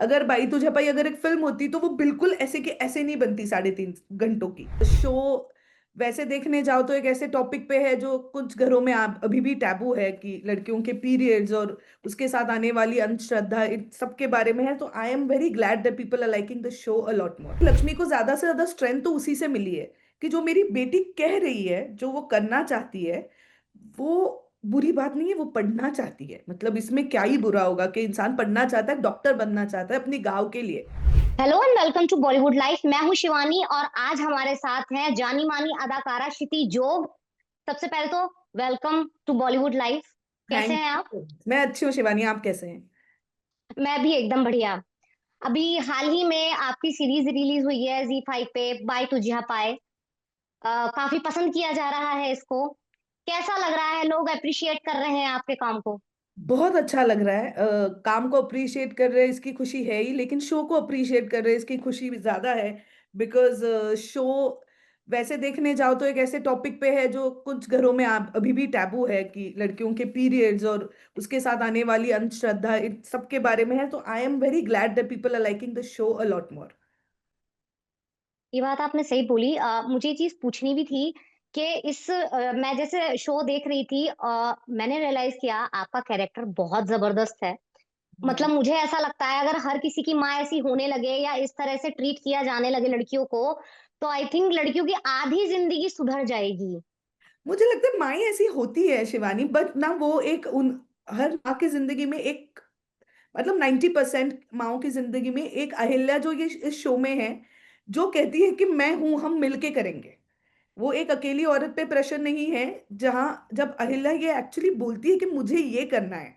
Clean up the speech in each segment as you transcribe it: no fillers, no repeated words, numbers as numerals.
अगर बाई तुझे पाई अगर एक फिल्म होती तो वो बिल्कुल ऐसे की ऐसे नहीं बनती 3.5 घंटों की शो। वैसे देखने जाओ तो एक ऐसे टॉपिक पे है जो कुछ घरों में आप अभी भी टैबू है कि लड़कियों के पीरियड्स और उसके साथ आने वाली अंधश्रद्धा इन सब के बारे में है। तो I am very glad that people are liking the show a lot more. Lakshmi को ज्यादा से ज्यादा स्ट्रेंथ तो उसी से मिली है कि जो मेरी बेटी कह रही है जो वो करना चाहती है वो बुरी बात नहीं है, वो पढ़ना चाहती है। मतलब इसमें क्या ही बुरा होगा कि इंसान पढ़ना चाहता है, डॉक्टर बनना चाहता है अपनी गांव के लिए। Hello and welcome to Bollywood Life. मैं हूं शिवानी और आज हमारे साथ हैं जानी मानी अदाकारा क्षिति जोग। सबसे पहले तो वेलकम टू बॉलीवुड लाइफ। कैसे थैंक हैं आप? यू। मैं अच्छी हूँ शिवानी, आप कैसे हैं? मैं भी एकदम बढ़िया। अभी हाल ही में आपकी सीरीज रिलीज हुई है जी5 पे, बाय तुझिया पाए। काफी पसंद किया जा रहा है इसको। कैसा लग रहा है? लोग अप्रिशिएट कर रहे हैं आपके काम को? बहुत अच्छा लग रहा है। काम को अप्रिशिएट कर रहे हैं इसकी खुशी है ही, लेकिन शो को अप्रिशिएट कर रहे हैं इसकी खुशी भी ज्यादा है। बिकॉज शो वैसे देखने जाओ तो एक ऐसे टॉपिक पे है जो कुछ घरों में आप अभी भी टैबू है कि लड़कियों के पीरियड्स और उसके साथ आने वाली अंधश्रद्धा इन सब के बारे में है। तो I am very glad that people are liking the show a lot more. ये बात आपने सही बोली। मुझे ये चीज पूछनी भी थी कि मैं जैसे शो देख रही थी, मैंने रियलाइज किया आपका कैरेक्टर बहुत जबरदस्त है। मतलब मुझे ऐसा लगता है अगर हर किसी की माँ ऐसी होने लगे या इस तरह से ट्रीट किया जाने लगे लड़कियों को, तो आई थिंक लड़कियों की आधी जिंदगी सुधर जाएगी। मुझे लगता है माई ऐसी होती है शिवानी, बट ना वो एक उन हर माँ की जिंदगी में एक मतलब 90% माओ की जिंदगी में एक अहिल्या जो ये इस शो में है, जो कहती है कि मैं हूं, हम मिलके करेंगे। वो एक अकेली औरत पे प्रेशर नहीं है। जहां जब अहिल्या ये एक्चुअली बोलती है कि मुझे ये करना है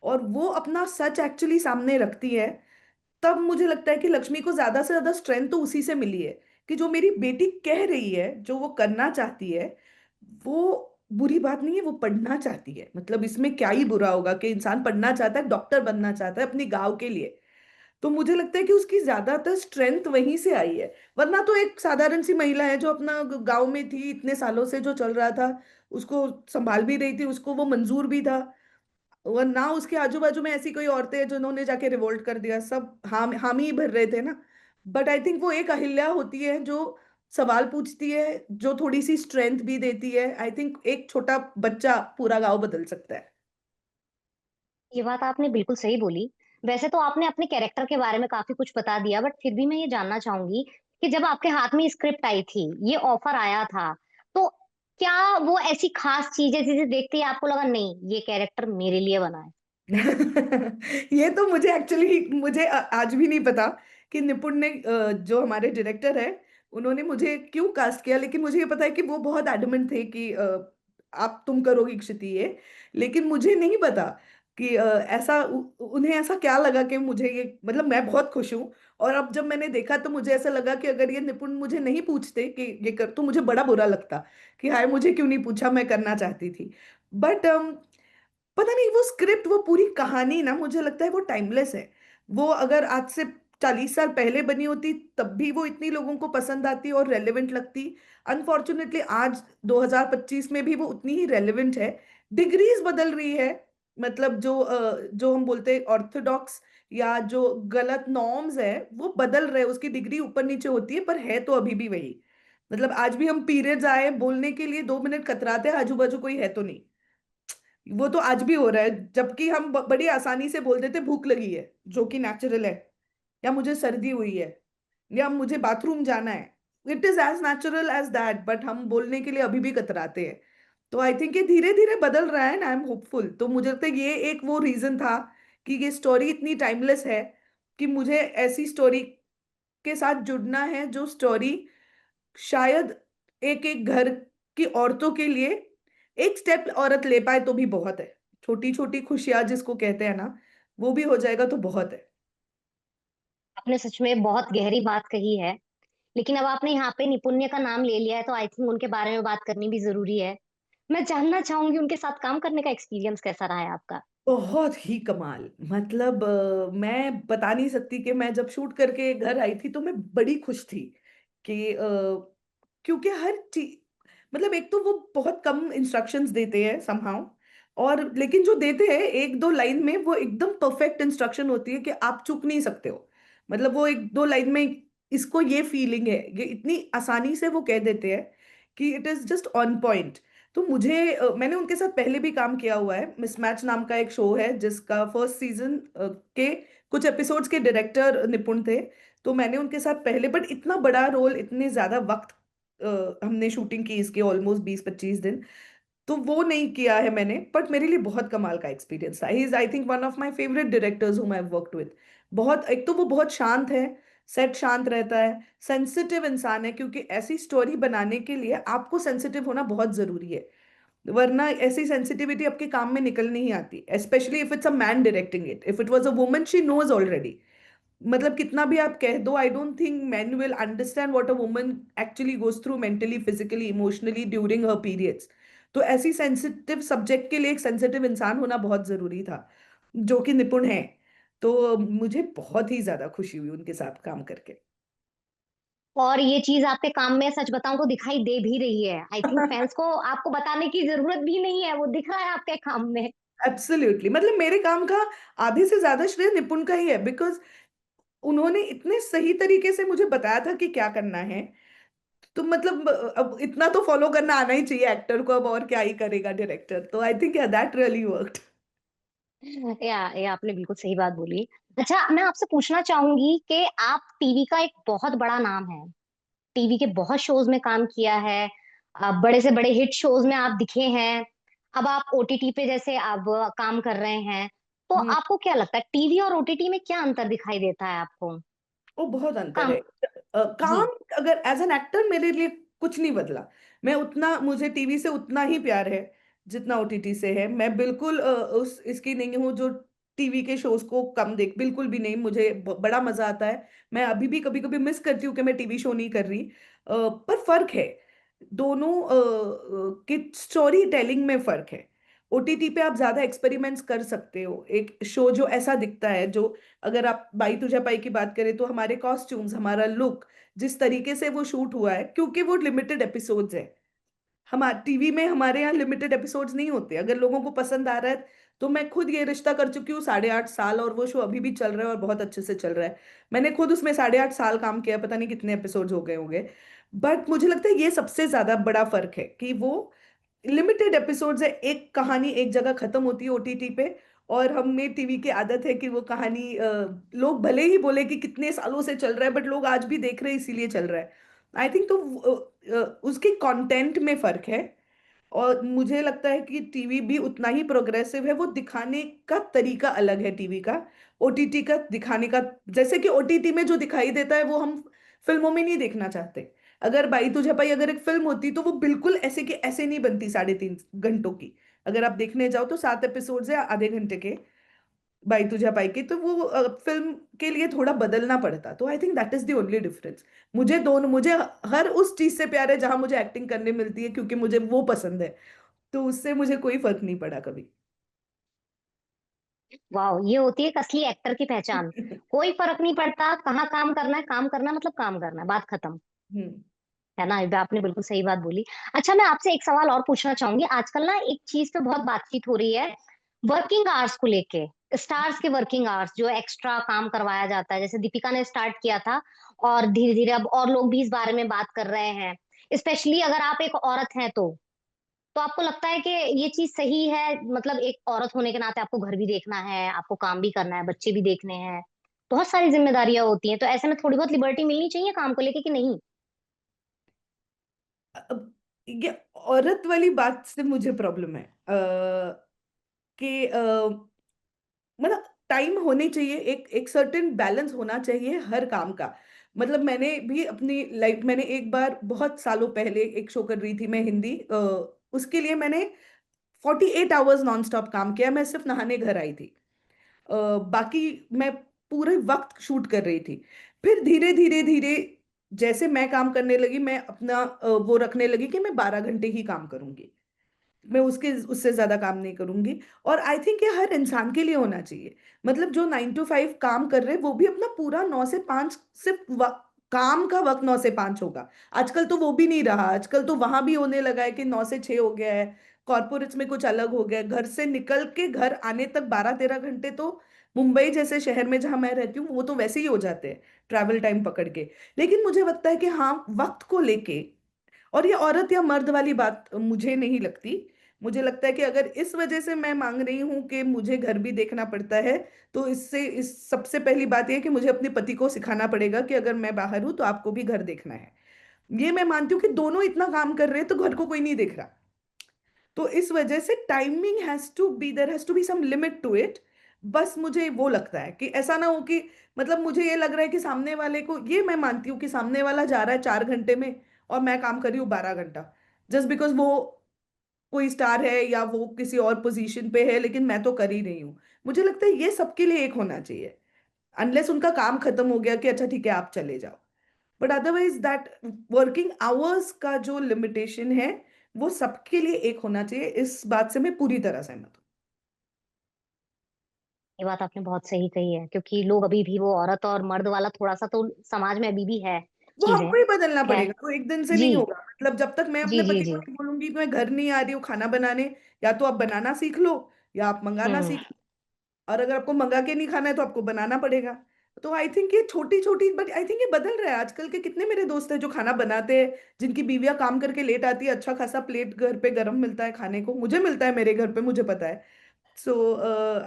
और वो अपना सच एक्चुअली सामने रखती है, तब मुझे लगता है कि लक्ष्मी को ज्यादा से ज्यादा स्ट्रेंथ तो उसी से मिली है कि जो मेरी बेटी कह रही है जो वो करना चाहती है वो बुरी बात नहीं है, वो पढ़ना चाहती है। मतलब इसमें क्या ही बुरा होगा कि इंसान पढ़ना चाहता है, डॉक्टर बनना चाहता है अपनी गांव के लिए। तो मुझे लगता है कि उसकी ज्यादातर स्ट्रेंथ वहीं से आई है। वरना तो एक साधारण सी महिला है जो अपना गांव में थी इतने सालों से, जो चल रहा था उसको संभाल भी रही थी, उसको वो मंजूर भी था। वरना उसके आजू बाजू में ऐसी कोई औरतें हैं जिन्होंने जाके रिवोल्ट कर दिया, सब हामी ही भर रहे थे ना। बट आई थिंक वो एक अहिल्या होती है जो सवाल पूछती है, जो थोड़ी सी स्ट्रेंथ भी देती है। आई थिंक एक छोटा बच्चा पूरा गांव बदल सकता है। ये बात आपने बिल्कुल सही बोली। वैसे तो आपने अपने कैरेक्टर के बारे में काफी कुछ बता दिया, बट फिर भी मैं ये जानना चाहूंगी कि जब आपके हाथ में स्क्रिप्ट आई थी, ये ऑफर आया था, तो क्या वो ऐसी खास चीज है जिसे देखते ही आपको लगा नहीं ये कैरेक्टर मेरे लिए बना है? ये तो मुझे एक्चुअली मुझे आज भी नहीं पता कि निपुण ने जो हमारे डायरेक्टर है उन्होंने मुझे क्यों कास्ट किया। लेकिन मुझे ये पता है कि वो बहुत एडमेंट थे कि आप तुम करोगी क्षिति ये। लेकिन मुझे नहीं पता कि ऐसा उन्हें ऐसा क्या लगा कि मुझे ये, मतलब मैं बहुत खुश हूँ। और अब जब मैंने देखा तो मुझे ऐसा लगा कि अगर ये निपुण मुझे नहीं पूछते कि ये कर, तो मुझे बड़ा बुरा लगता कि हाय मुझे क्यों नहीं पूछा, मैं करना चाहती थी। बट पता नहीं वो स्क्रिप्ट, वो पूरी कहानी ना, मुझे लगता है वो टाइमलेस है। वो अगर आज से 40 साल पहले बनी होती तब भी वो इतनी लोगों को पसंद आती और रेलेवेंट लगती। अनफॉर्चुनेटली आज 2025 में भी वो उतनी ही रेलेवेंट है। डिग्रीज बदल रही है। मतलब जो हम बोलते हैं ऑर्थोडॉक्स या जो गलत नॉर्म्स है वो बदल रहे हैं, उसकी डिग्री ऊपर नीचे होती है पर है तो अभी भी वही। मतलब आज भी हम पीरियड्स आए बोलने के लिए 2 मिनट कतराते हैं, आजू बाजू कोई है तो नहीं। वो तो आज भी हो रहा है, जबकि हम बड़ी आसानी से बोल देते भूख लगी है, जो कि नेचुरल है, या मुझे सर्दी हुई है, या मुझे बाथरूम जाना है। It is as natural as that, but हम बोलने के लिए अभी भी कतराते हैं। तो आई थिंक ये धीरे धीरे बदल रहा है एंड आई एम होपफुल। तो मुझे लगता है ये एक वो रीजन था कि ये स्टोरी इतनी टाइमलेस है कि मुझे ऐसी स्टोरी के साथ जुड़ना है जो स्टोरी शायद एक एक घर की औरतों के लिए एक स्टेप औरत ले पाए तो भी बहुत है। छोटी छोटी खुशियां जिसको कहते हैं ना, वो भी हो जाएगा तो बहुत है। आपने सच में बहुत गहरी बात कही है। लेकिन अब आपने यहाँ पे निपुण्य का नाम ले लिया है तो आई थिंक उनके बारे में बात करनी भी जरूरी है। मैं जानना चाहूंगी उनके साथ काम करने का एक्सपीरियंस कैसा रहा है आपका? बहुत ही कमाल। मतलब मैं बता नहीं सकती कि मैं जब शूट करके घर आई थी तो मैं बड़ी खुश थी कि क्योंकि हर चीज, मतलब एक तो वो बहुत कम इंस्ट्रक्शंस देते हैं समहाउ, और लेकिन जो देते हैं एक दो लाइन में, वो एकदम परफेक्ट इंस्ट्रक्शन होती है कि आप चूक नहीं सकते हो। मतलब वो एक दो लाइन में इसको ये फीलिंग है, ये इतनी आसानी से वो कह देते हैं कि it is just on point. तो मुझे मैंने उनके साथ पहले भी काम किया हुआ है। मिसमैच नाम का एक शो है जिसका फर्स्ट सीजन के कुछ एपिसोड्स के डायरेक्टर निपुण थे। तो मैंने उनके साथ पहले, बट इतना बड़ा रोल, इतने ज्यादा वक्त हमने शूटिंग की इसके, ऑलमोस्ट 20-25 दिन, तो वो नहीं किया है मैंने। बट मेरे लिए बहुत कमाल का एक्सपीरियंस था। He is I think one of my favourite directors हुम आई वर्कड विद। बहुत, एक तो वो बहुत शांत है, सेट शांत रहता है, सेंसिटिव इंसान है, क्योंकि ऐसी स्टोरी बनाने के लिए आपको सेंसिटिव होना बहुत जरूरी है। वरना ऐसी सेंसिटिविटी आपके काम में निकल नहीं आती, specially if it's a man directing it. If it was a woman, she knows already. मतलब कितना भी आप कह दो, I don't think man will understand what a woman actually goes through mentally, physically, emotionally during her periods. तो ऐसी sensitive subject के लिए एक सेंसिटिव इंसान होना बहुत जरूरी था, जो कि निपुण है। तो मुझे बहुत ही ज्यादा खुशी हुई उनके साथ काम करके। और ये चीज आपके काम में सच बताऊं तो दिखाई दे भी रही है। आई थिंक फैंस को आपको बताने की जरूरत भी नहीं है, वो दिख रहा है आपके काम में। एब्सोल्युटली, मतलब मेरे काम का आधे से ज्यादा श्रेय निपुण का ही है, बिकॉज उन्होंने इतने सही तरीके से मुझे बताया था कि क्या करना है। तो मतलब अब इतना तो फॉलो करना आना ही चाहिए एक्टर को, अब और क्या ही करेगा डायरेक्टर। तो आई थिंक या दैट रियली वर्कड। ये आपने बिल्कुल सही बात बोली। अच्छा, मैं आपसे पूछना चाहूंगी कि आप टीवी का एक बहुत बड़ा नाम है, टीवी के बहुत शोज में काम किया है, बड़े से बड़े हिट शोज में आप दिखे हैं। अब आप ओटीटी पे जैसे आप काम कर रहे हैं, तो हम्म। आपको क्या लगता है टीवी और ओटीटी में क्या अंतर दिखाई देता है आपको? वो बहुत अंतर काम। है। जी। काम, अगर एज एन एक्टर मेरे लिए कुछ नहीं बदला। मैं उतना, मुझे टीवी से उतना ही प्यार है जितना ओटीटी से है। मैं बिल्कुल उस इसकी नहीं हूँ जो टीवी के शोज को कम देख, बिल्कुल भी नहीं। मुझे बड़ा मजा आता है। मैं अभी भी कभी कभी मिस करती हूँ कि मैं टीवी शो नहीं कर रही। पर फर्क है, दोनों की स्टोरी टेलिंग में फर्क है। ओटीटी पे आप ज्यादा एक्सपेरिमेंट्स कर सकते हो। एक शो जो ऐसा दिखता है, जो, अगर आप बाई तुझा पाई की बात करें, तो हमारे कॉस्ट्यूम्स, हमारा लुक, जिस तरीके से वो शूट हुआ है, क्योंकि वो लिमिटेड एपिसोड्स है। हमारे टीवी में, हमारे यहाँ लिमिटेड एपिसोड्स नहीं होते। अगर लोगों को पसंद आ रहा है, तो मैं खुद ये रिश्ता कर चुकी हूँ 8.5 साल, और वो शो अभी भी चल रहा है और बहुत अच्छे से चल रहा है। मैंने खुद उसमें 8.5 साल काम किया, पता नहीं कितने एपिसोड्स हो गए होंगे। बट मुझे लगता है ये सबसे ज्यादा बड़ा फर्क है कि वो लिमिटेड एपिसोड्स है, एक कहानी एक जगह खत्म होती है ओटीटी पे। और हमें टीवी की आदत है कि वो कहानी, लोग भले ही बोले कि कितने सालों से चल रहा है, बट लोग आज भी देख रहे हैं इसीलिए चल रहा है। आई थिंक तो उसके कंटेंट में फर्क है। और मुझे लगता है कि टीवी भी उतना ही प्रोग्रेसिव है, वो दिखाने का तरीका अलग है टीवी का। ओटीटी का दिखाने का, जैसे कि ओटीटी में जो दिखाई देता है वो हम फिल्मों में नहीं देखना चाहते। अगर बाई तुझे पाई अगर एक फिल्म होती, तो वो बिल्कुल ऐसे के ऐसे नहीं बनती 3.5 घंटों की। अगर आप देखने जाओ तो 7 एपिसोड्स है आधे घंटे के, बाई तुझे पाई के, तो वो फिल्म के लिए थोड़ा बदलना पड़ता। तो I think that is the only difference. मुझे हर उस चीज से प्यार है जहां मुझे एक्टिंग करने मिलती है, क्योंकि मुझे वो पसंद है। तो उससे मुझे कोई फर्क नहीं पड़ा कभी। वाह, ये होती है एक असली एक्टर की पहचान। कोई फर्क नहीं पड़ता कहाँ काम करना है, काम करना मतलब काम करना है, बात खत्म। हम्म। है ना, ये आपने बिल्कुल सही बात बोली। अच्छा, मैं आपसे एक सवाल और पूछना चाहूंगी। आजकल ना एक चीज पे बहुत बातचीत हो रही है, वर्किंग आवर्स को लेके। स्टार्स के वर्किंग आवर्स जो एक्स्ट्रा काम करवाया जाता है, जैसे दीपिका ने स्टार्ट किया था, और धीरे धीरे अब और लोग भी इस बारे में बात कर रहे हैं। स्पेशली अगर आप एक औरत हैं तो आपको लगता है कि ये चीज सही है? मतलब एक औरत होने के नाते आपको घर भी देखना है, आपको काम भी करना है, बच्चे भी देखने हैं, बहुत सारी जिम्मेदारियां होती हैं, तो ऐसे में थोड़ी बहुत लिबर्टी मिलनी चाहिए काम को लेके कि नहीं? अब ये औरत वाली बात से मुझे प्रॉब्लम है, कि मतलब टाइम होने चाहिए, एक एक सर्टेन बैलेंस होना चाहिए हर काम का। मतलब मैंने भी अपनी लाइफ, मैंने एक बार बहुत सालों पहले एक शो कर रही थी मैं हिंदी, उसके लिए मैंने 48 आवर्स नॉन स्टॉप काम किया। मैं सिर्फ नहाने घर आई थी, बाकी मैं पूरे वक्त शूट कर रही थी। फिर धीरे धीरे धीरे जैसे मैं काम करने लगी, मैं अपना वो रखने लगी कि मैं 12 घंटे ही काम करूंगी, मैं उसके उससे ज्यादा काम नहीं करूंगी। और आई थिंक ये हर इंसान के लिए होना चाहिए। मतलब जो 9 to 5 काम कर रहे हैं, वो भी अपना पूरा 9 से 5, सिर्फ काम का वक्त 9 से 5 होगा। आजकल तो वो भी नहीं रहा, आजकल तो वहां भी होने लगा है कि 9 से 6 हो गया है, कॉर्पोरेट्स में कुछ अलग हो गया, घर से निकल के घर आने तक 12-13 घंटे तो मुंबई जैसे शहर में जहां मैं रहती हूँ वो तो वैसे ही हो जाते हैं ट्रैवल टाइम पकड़ के। लेकिन मुझे लगता है कि हाँ, वक्त को लेके, और ये औरत या मर्द वाली बात मुझे नहीं लगती। मुझे लगता है कि अगर इस वजह से मैं मांग रही हूँ कि मुझे घर भी देखना पड़ता है, तो इससे इस सबसे पहली बात यह है कि मुझे अपने पति को सिखाना पड़ेगा कि अगर मैं बाहर हूं तो आपको भी घर देखना है। ये मैं मानती हूँ कि दोनों इतना काम कर रहे हैं तो घर को कोई नहीं देख रहा। तो इस वजह से timing has to be, there has to be some limit to it. बस मुझे वो लगता है कि ऐसा ना हो कि, मतलब मुझे ये लग रहा है कि सामने वाले को, ये मैं मानती हूँ कि सामने वाला जा रहा है 4 घंटे में और मैं काम कर रही हूँ 12 घंटा, जस्ट बिकॉज वो कोई स्टार है या वो किसी और पोजीशन पे है, लेकिन मैं तो कर ही रही हूँ। मुझे लगता है ये सबके लिए एक होना चाहिए, अनलेस उनका काम खत्म हो गया कि अच्छा ठीक है आप चले जाओ। But otherwise that working hours का जो लिमिटेशन है वो सबके लिए एक होना चाहिए, इस बात से मैं पूरी तरह सहमत हूँ। ये बात आपने बहुत सही कही है, क्योंकि लोग अभी भी वो औरत और मर्द वाला थोड़ा-सा तो समाज में अभी भी है वो चीज़ें। हमको ही बदलना खैर, पड़ेगा, वो एक दिन से जी। नहीं होगा। मतलब जब तक मैं जी, अपने जी, पति को जी। नहीं बोलूंगी कि मैं घर नहीं आ रही हूँ खाना बनाने, या तो आप बनाना सीख लो या आप मंगाना हुँ। सीख लो। और अगर आपको मंगा के नहीं खाना है तो आपको बनाना पड़ेगा। तो आई थिंक ये छोटी छोटी, बट आई थिंक ये बदल रहा है आजकल के। कितने मेरे दोस्त हैं जो खाना बनाते हैं, जिनकी बीवियां काम करके लेट आती है, अच्छा खासा प्लेट घर पे गरम मिलता है खाने को, मुझे मिलता है मेरे घर पे, मुझे पता है। सो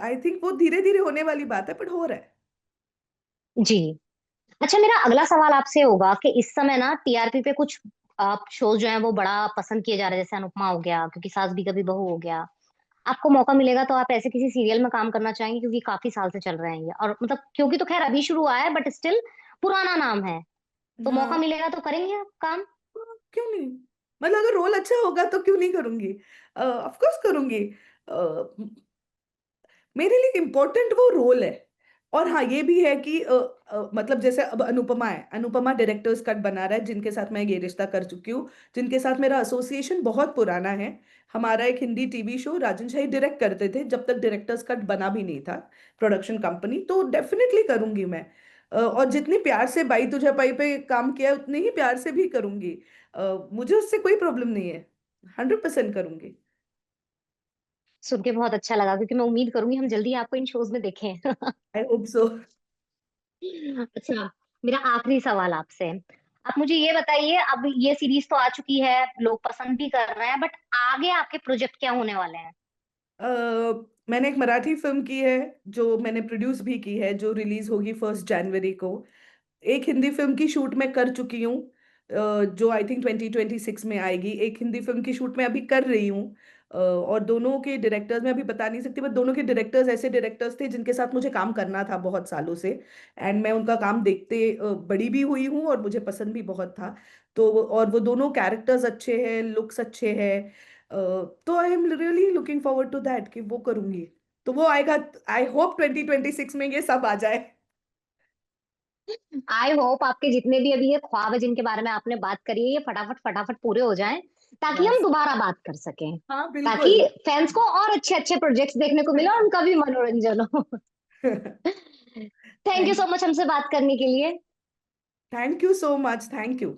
आई थिंक वो धीरे धीरे होने वाली बात है, बट हो रहा है। जी। अच्छा, मेरा अगला सवाल आपसे होगा कि इस समय ना टीआरपी पे कुछ शोज़ जो हैं वो बड़ा पसंद किए जा रहे हैं, जैसे अनुपमा हो गया, क्योंकि सास भी कभी बहू हो गया। आपको मौका मिलेगा तो आप ऐसे किसी सीरियल में काम करना चाहेंगे? क्योंकि काफ़ी साल से चल रहे हैं ये, और मतलब क्योंकि तो ख़ैर अभी शुरू हुआ है, बट स्टिल पुराना नाम है। तो हाँ, मौका मिलेगा तो करेंगे आप काम? क्यों नहीं। मतलब अगर रोल अच्छा होगा तो क्यों नहीं करूंगी, ऑफ कोर्स करूंगी। मेरे लिए इम्पोर्टेंट वो रोल है। और हाँ, ये भी है कि मतलब जैसे अब अनुपमा है, अनुपमा डायरेक्टर्स कट बना रहा है, जिनके साथ मैं ये रिश्ता कर चुकी हूँ, जिनके साथ मेरा एसोसिएशन बहुत पुराना है। हमारा एक हिंदी टीवी शो राजन शाही डायरेक्ट करते थे जब तक डायरेक्टर्स कट बना भी नहीं था, प्रोडक्शन कंपनी। तो डेफिनेटली करूंगी मैं। और जितनी प्यार से बाई तुझे पाई पे काम किया है, उतने ही प्यार से भी करूंगी। मुझे उससे कोई प्रॉब्लम नहीं है, 100% करूंगी। सुन के बहुत अच्छा लगा, क्योंकि मैं उम्मीद करूँगी हम जल्दी ही आपको इन शोज़ में देखें। I hope so. अच्छा, मेरा आखिरी सवाल आपसे। आप मुझे ये बताइए, अब ये सीरीज़ तो आ चुकी है, लोग पसंद भी कर रहे हैं, बट आगे आपके प्रोजेक्ट क्या होने वाले हैं? अ, मैंने एक मराठी फिल्म की है जो मैंने प्रोड्यूस भी की है, जो रिलीज होगी 1 जनवरी को। एक हिंदी फिल्म की शूट मैं कर चुकी हूँ, जो आई थिंक 2026 में आएगी। एक हिंदी फिल्म की शूट मैं अभी कर रही हूँ। और दोनों के डायरेक्टर्स मैं अभी बता नहीं सकती, बट दोनों के डायरेक्टर्स ऐसे डायरेक्टर्स थे जिनके साथ मुझे काम करना था बहुत सालों से। एंड मैं उनका काम देखते बड़ी भी हुई हूँ और मुझे पसंद भी बहुत था। तो और वो दोनों कैरेक्टर्स अच्छे हैं, लुक्स अच्छे हैं। तो I am really looking forward to that कि वो करूंगी। तो वो आएगा, आई होप 2026 में ये सब आ जाए। आई होप आपके जितने भी अभी ये ख्वाब है जिनके बारे में आपने बात करी है, ये फटाफट फटाफट पूरे हो जाएं, ताकि हम बस। दोबारा बात कर सकें, हाँ, ताकि बिल्कुल। फैंस को और अच्छे अच्छे प्रोजेक्ट्स देखने को मिले और उनका भी मनोरंजन हो। Thank you thank so much हमसे बात करने के लिए। Thank you so much, thank you.